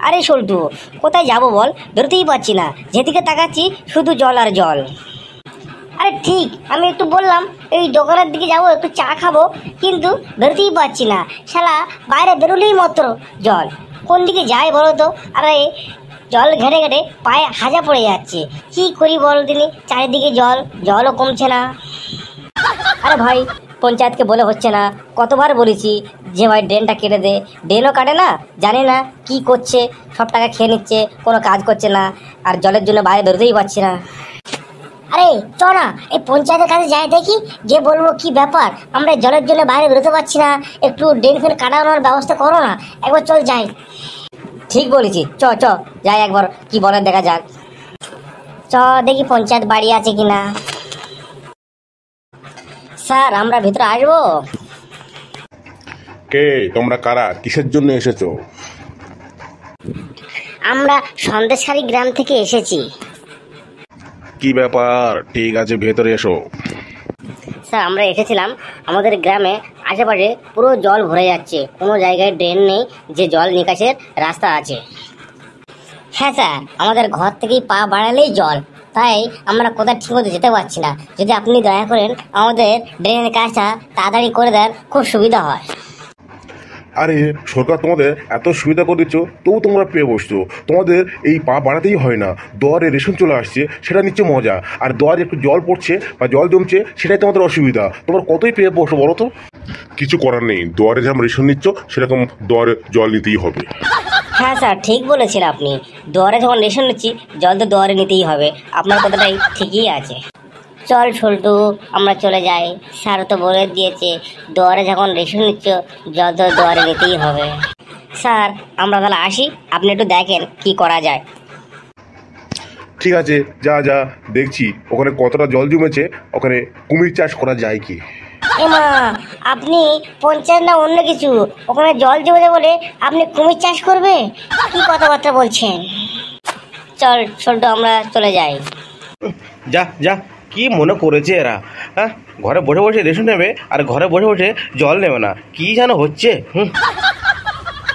আরে সল্টু, কোথায় যাব বল? বেরোতেই পারছি না, যেদিকে তাকাচ্ছি শুধু জল আর জল। আরে ঠিক, আমি একটু বললাম এই দোকানের দিকে যাব, একটু চা খাবো, কিন্তু বেরোতেই পারছি না। শালা বাইরে বেরোলেই মাত্র জল, কোন দিকে যাই বলো তো? আরে জল ঘেটে ঘেটে পায়ে হাজা পড়ে যাচ্ছে, কি করি বলো তিনি? চারিদিকে জল, জলও কমছে না। আরে ভাই, পঞ্চায়েতকে বলে হচ্ছে না, কতবার বলেছি যে ভাই ড্রেনটা কেটে দে, ড্রেনও কাটে না, জানি না কি করছে, সব টাকা খেয়ে নিচ্ছে, কোনো কাজ করছে না, আর জলের জন্য বাইরে বেরোতেই পারছি না। আরে চ না, এই পঞ্চায়েতের কাছে যাই দেখি, যে বলবো কি ব্যাপার, আমরা জলের জন্য বাইরে বেরোতে পারছি না, একটু ড্রেন ফেন কাটানোর ব্যবস্থা করো না, একবার চল যাই। ঠিক বলেছি, চ চ যাই, একবার কি বলে দেখা যাক। চ দেখি পঞ্চায়েত বাড়ি আছে কিনা। স্যার, আমরা ভিতরে আসবো? কে তোমরা? কারা? কিসের জন্য এসেছো? আমরা সন্দেশখালী গ্রাম থেকে এসেছি। কি ব্যাপার? ঠিক আছে, ভেতরে এসো। স্যার, আমরা এসেছিলাম, আমাদের গ্রামে আশেপাশে পুরো জল ভরে যাচ্ছে, কোনো জায়গায় ড্রেন নেই যে জল নিকাশের রাস্তা আছে। হ্যাঁ স্যার, আমাদের ঘর থেকেই পা বাড়ালেই জল, তাই আমরা কোথাও ঠিকমতো যেতে পারছি না। যদি আপনি দয়া করেন আমাদের ড্রেনের কাজটা তাড়াতাড়ি করে দেন, খুব সুবিধা হয়। আরে সরকার তোমাদের এত সুবিধা করে দিচ্ছ, তবু তোমরা পেয়ে বসছো। তোমাদের এই পা বাড়াতেই হয় না, দুয়ারে রেশন চলে আসছে, সেটা নিচ্ছে মজা, আর দুয়ারে একটু জল পড়ছে বা জল জমছে, সেটাই তোমাদের অসুবিধা। তোমরা কতই পেয়ে বসো বলো তো? কিছু করার নেই, দুয়ারে যেমন রেশন নিচ্ছ সেরকম দুয়ারে জল নিতেই হবে। হ্যাঁ স্যার, ঠিক বলেছেন আপনি, দুয়ারে যখন রেশন নিচ্ছি, জল তো দুয়ারে নিতেই হবে, আপনার কথাটাই ঠিকই আছে। চল সল্টু, আমরা চলে যাই, স্যার তো বলে দিয়েছে দুয়ারে যখন রেশন নিচ্ছ জল তো দুয়ারে নিতেই হবে। স্যার, আমরা তাহলে আসি, আপনি একটু দেখেন কি করা যায়। ঠিক আছে, যা যা, দেখছি ওখানে কতটা জল জমেছে, ওখানে কুমির চাষ করা যায় কি। এমা, আপনি পঞ্চায়েত না অন্য কিছু, ওখানে জল জমেছে বলে আপনি কুমির চাষ করবে? কি কথাবার্তা বলছেন? চল সল্টু, আমরা চলে যাই। যা যা, কি মনে করেছে এরা? হ্যাঁ, ঘরে বসে বসে রেশন নেবে আর ঘরে বসে বসে জল নেবে না, কি যেন হচ্ছে।